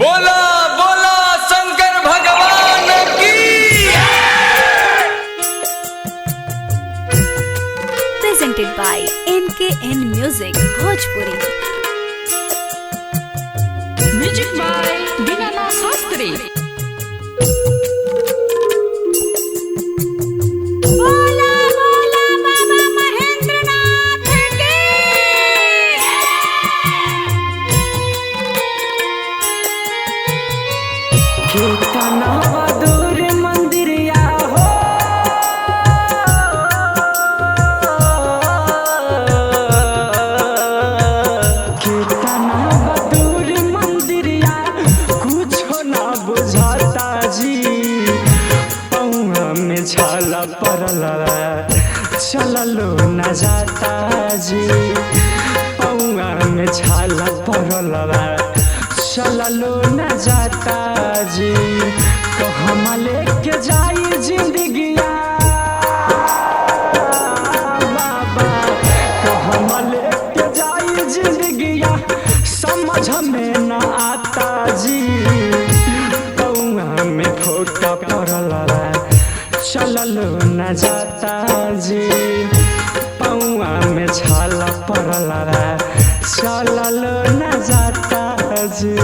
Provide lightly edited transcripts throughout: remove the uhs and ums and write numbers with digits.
बोला बोला शंकर भगवान की। Presented by NKN Music Bhojpuri। Music by Dinanath Shastri. बोला बोला बाबा महेंद्रनाथ की। कितना बहादुर मंदिरिया हो, कितना बहादुर मंदिरिया, कुछो ना बुझाता जी। पौआ में छाला पड़ल चललो न जाता जी। पौआ में छाला पड़ल चललो न जाता जी। कहमा लेके जाई जिंदगिया बाबा, कहमा लेके जाई जिंदगिया, समझ में न आता जी। पौआ में फोटा पड़ल चललो न जाता जी। पौआ में छाला पड़ल चललो न जाता जी।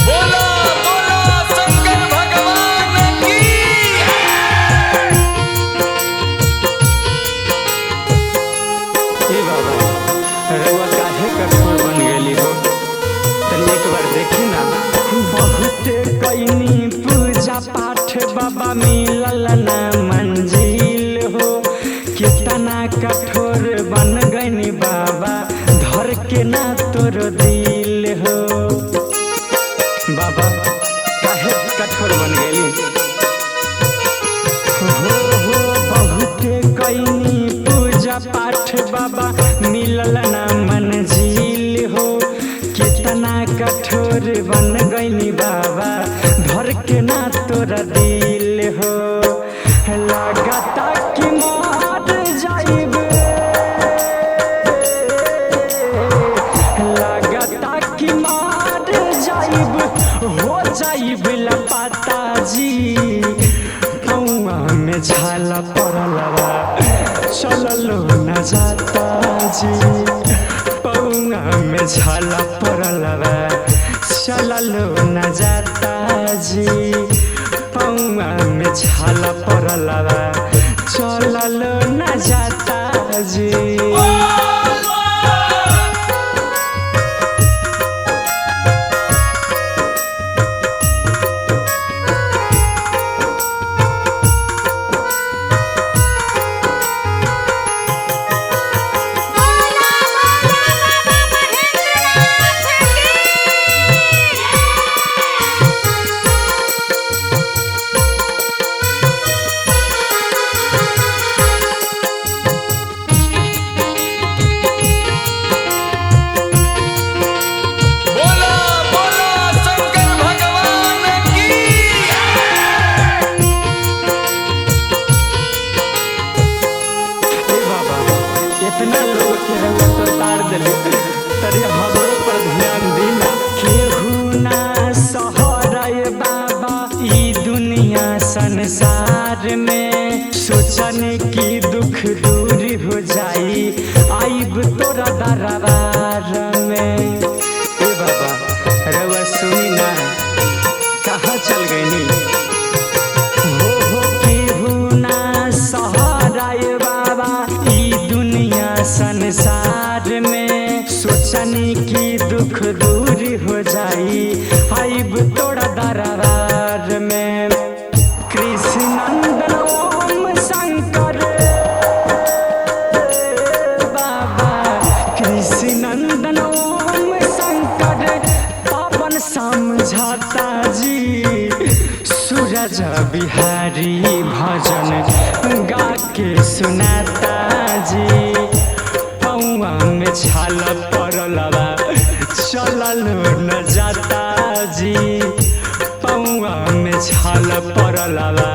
बोला बोला शंकर भगवान की। ए बाबा, रउआ काहे कठोर बन गेली हो? तनी एक बार देखी ना। बहुत कईनी पूजा पाठ बाबा, मिलल ना मंजिल हो। कितना कठोर बन गईनी बाबा, धर के ना तोर दिल हो। बाबा काहे कठोर बन गेली हो, बहुत कईनी पूजा पाठ बाबा, मिलल ना मंजिल हो। कितना कठोर बन गईनी बाबा, धर के ना तोरा दिल हो। लागता कि मर जाइबे, लागता कि मर जाइब, हो जाइब लापता जी। पौआ में छाला पड़ल चललो न जाता जी। पौआ में छाला पड़ल चललो न जाता जी। पौआ में छाला पड़ल चललो न जाता जी। बोला बोला शंकर भगवान की। ए बाबा, इतना लोग के रउआ तो तार देले, तरी हमरो पर ध्यान दीना। केहू ना सहरय बाबा ई दुनिया संसार में। सोचन की दुख दूर हो जाई, आइब तोरा दरबार में। ए बाबा रउआ सुनी ना, कहाँ चल गईनी हो केहू ना सहाराय बाबा ई दुनिया संसार में। सोचनी की दुख दूर हो जाई, आइब तोड़ा दरबार में। कृष्ण नंदन ओम शंकर बाबा, कृष्ण नंदन ओम शंकर बुझाता जी सूरज बिहारी भजन गा के सुनाता जी पौआ में छाल पड़लबा चलल न जाता जी पौआ में छाल पड़लबा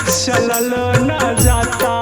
चलल न जाता